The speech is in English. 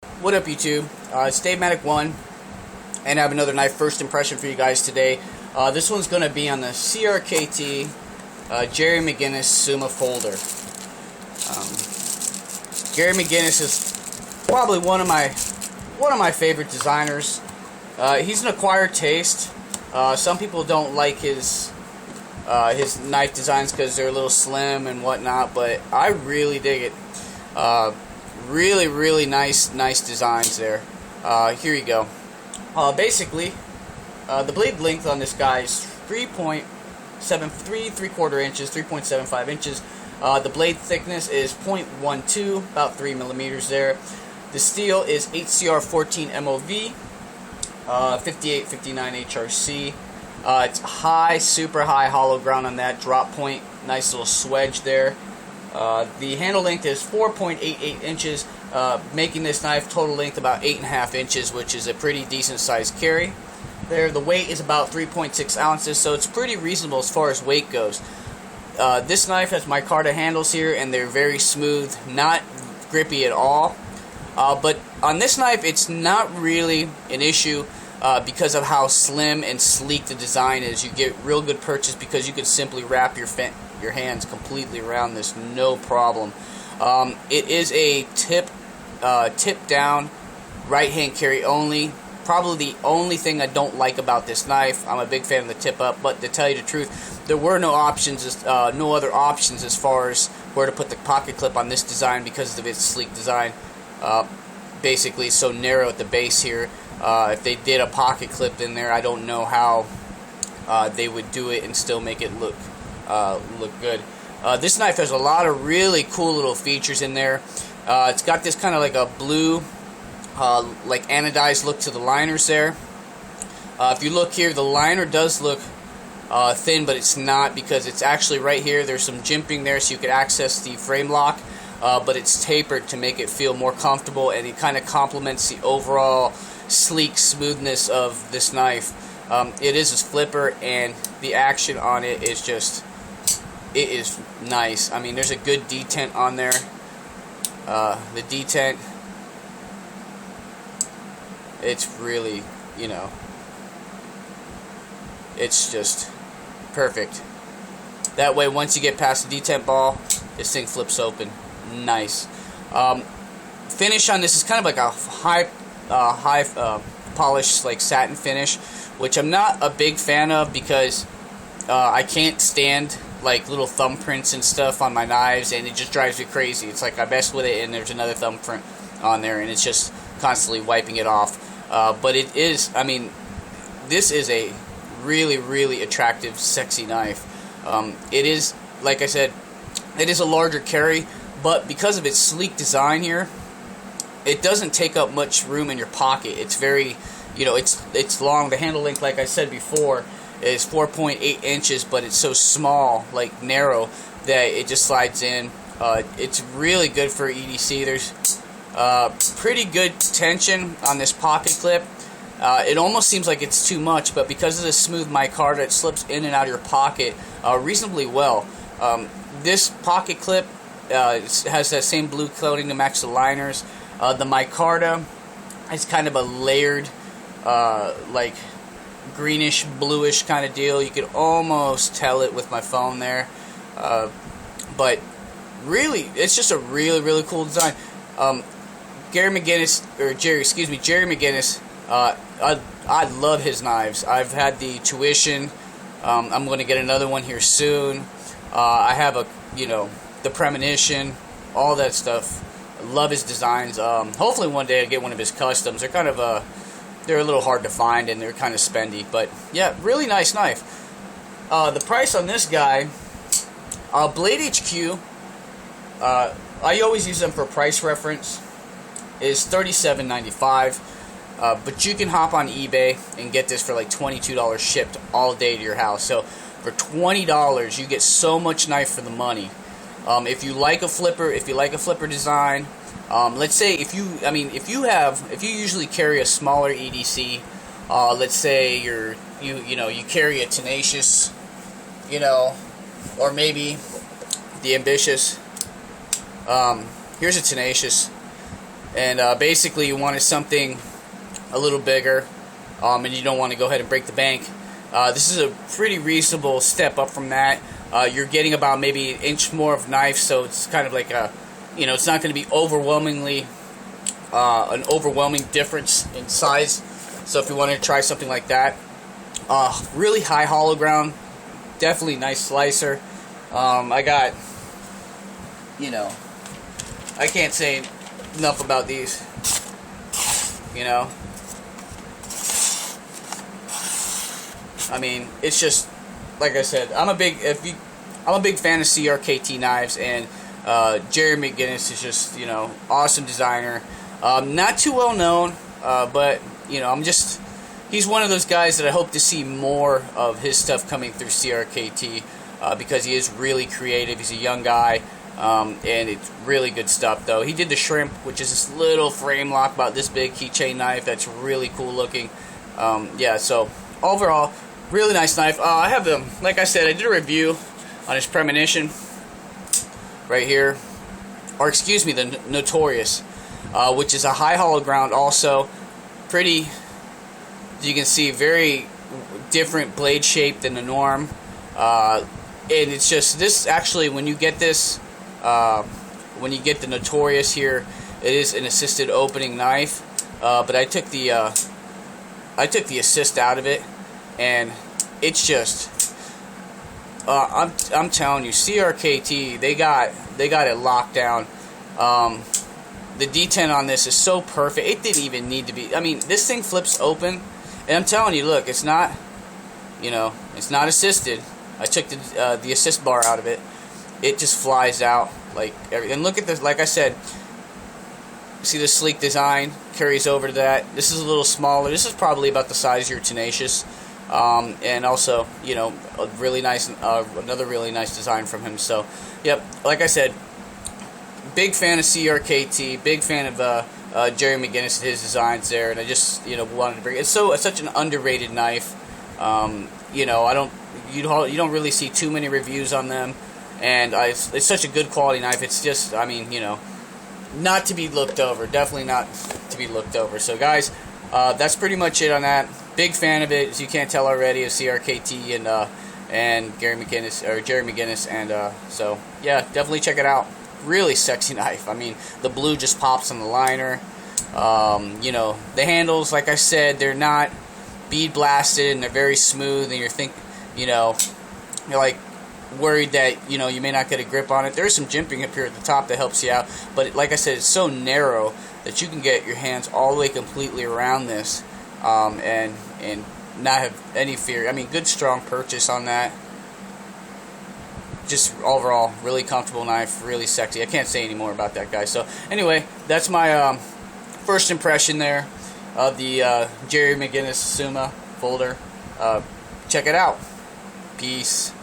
What up, YouTube? It's Dave Matic 1, and I have another knife first impression for you guys today. This one's going to be on the CRKT Gerry McGinnis Summa folder. Gerry McGinnis is probably one of my favorite designers. He's an acquired taste. Some people don't like his knife designs because they're a little slim and whatnot, but I really dig it. Really nice designs there. Here you go. Basically, the blade length on this guy is 3.73 3/4 inches, 3.75 inches. The blade thickness is 0.12, about 3 millimeters there. The steel is HCR14 MOV, 5859 HRC. It's high, super high hollow ground on that drop point. Nice little swedge there. The handle length is 4.88 inches, making this knife total length about 8.5 inches, which is a pretty decent sized carry. There, the weight is about 3.6 ounces, so it's pretty reasonable as far as weight goes. This knife has micarta handles here, and they're very smooth, not grippy at all. But on this knife, it's not really an issue because of how slim and sleek the design is. You get real good purchase because you can simply wrap your hands completely around this, no problem. It is a tip down, right hand carry only. Probably the only thing I don't like about this knife. I'm a big fan of the tip up, but to tell you the truth, there were no other options as far as where to put the pocket clip on this design because of its sleek design. Basically, it's so narrow at the base here. If they did a pocket clip in there, I don't know how they would do it and still make it look good. This knife has a lot of really cool little features in there. It's got this kind of like a blue, like anodized look to the liners there. If you look here, the liner does look thin, but it's not because it's actually right here. There's some jimping there so you could access the frame lock, but it's tapered to make it feel more comfortable, and it kind of complements the overall sleek smoothness of this knife. It is a flipper, and the action on it is just, it is nice. I mean, there's a good detent on there. The detent, it's really, it's just perfect. That way, once you get past the detent ball, this thing flips open. Nice. Finish on this is kind of like a high polished, like satin finish, which I'm not a big fan of because I can't stand like little thumbprints and stuff on my knives, and it just drives me crazy. It's like I mess with it and there's another thumbprint on there, and it's just constantly wiping it off. But it is, I mean, this is a really attractive, sexy knife. It is, like I said, it is a larger carry, but because of its sleek design here, it doesn't take up much room in your pocket. It's very, it's long. The handle length, like I said before, is 4.8 inches, but it's so small, like narrow, that it just slides in. It's really good for EDC. There's pretty good tension on this pocket clip. It almost seems like it's too much, but because of the smooth micarta, it slips in and out of your pocket reasonably well. This pocket clip has that same blue coating to match the liners. The micarta is kind of a layered, like greenish, bluish kind of deal. You could almost tell it with my phone there. But really, it's just a really cool design. Gerry McGinnis, Gerry McGinnis, I love his knives. I've had the Tuition. I'm going to get another one here soon. I have the Premonition, all that stuff. I love his designs. Hopefully one day I'll get one of his customs. They're kind of they're a little hard to find, and they're kind of spendy, but yeah, really nice knife. The price on this guy, Blade HQ, I always use them for price reference, is $37.95. But you can hop on eBay and get this for like $22 shipped all day to your house. So for $20, you get so much knife for the money. If you like a flipper design, let's say if you usually carry a smaller EDC, let's say you carry a Tenacious, or maybe the Ambitious. Here's a Tenacious. and basically you wanted something a little bigger, and you don't want to go ahead and break the bank. This is a pretty reasonable step up from that. You're getting about maybe an inch more of knife, so it's kind of like a, it's not going to be overwhelmingly an overwhelming difference in size. So if you wanted to try something like that, really high hollow ground, definitely nice slicer. I got, I can't say enough about these. I mean, it's just, like I said, I'm a big fan of CRKT knives, and Gerry McGinnis is just, awesome designer. Not too well known, but he's one of those guys that I hope to see more of his stuff coming through CRKT, because he is really creative. He's a young guy, and it's really good stuff, though. He did the shrimp, which is this little frame lock, about this big keychain knife that's really cool looking. Yeah, so overall, really nice knife. I have like I said, I did a review on his Premonition right here, or excuse me, the Notorious, which is a high hollow ground also. Pretty, as you can see, very different blade shape than the norm. And it's just, this actually, when you get this, when you get the Notorious here, it is an assisted opening knife. But I took the assist out of it, and it's just, I'm telling you, CRKT, they got it locked down. The D10 on this is so perfect. It didn't even need to be. I mean, this thing flips open, and I'm telling you, look, it's not, it's not assisted. I took the assist bar out of it. It just flies out like everything. And look at this. Like I said, see the sleek design carries over to that. This is a little smaller. This is probably about the size of your Tenacious. And also, a really nice, another really nice design from him. So, yep, like I said, big fan of CRKT, big fan of Gerry McGinnis and his designs there, and I just, wanted to bring it. It's such an underrated knife. You don't really see too many reviews on them, and it's such a good quality knife. It's just, I mean, not to be looked over. Definitely not to be looked over. So, guys, that's pretty much it on that. Big fan of it, as you can't tell already, of CRKT and Gerry McGinnis, and so yeah, definitely check it out. Really sexy knife. I mean, the blue just pops on the liner. The handles, like I said, they're not bead blasted, and they're very smooth. And you're like worried that you may not get a grip on it. There's some jimping up here at the top that helps you out, but like I said, it's so narrow that you can get your hands all the way completely around this, and not have any fear. I mean, good strong purchase on that. Just overall, really comfortable knife, really sexy. I can't say any more about that, guys. So anyway, that's my first impression there of the Gerry McGinnis Summa folder. Check it out. Peace.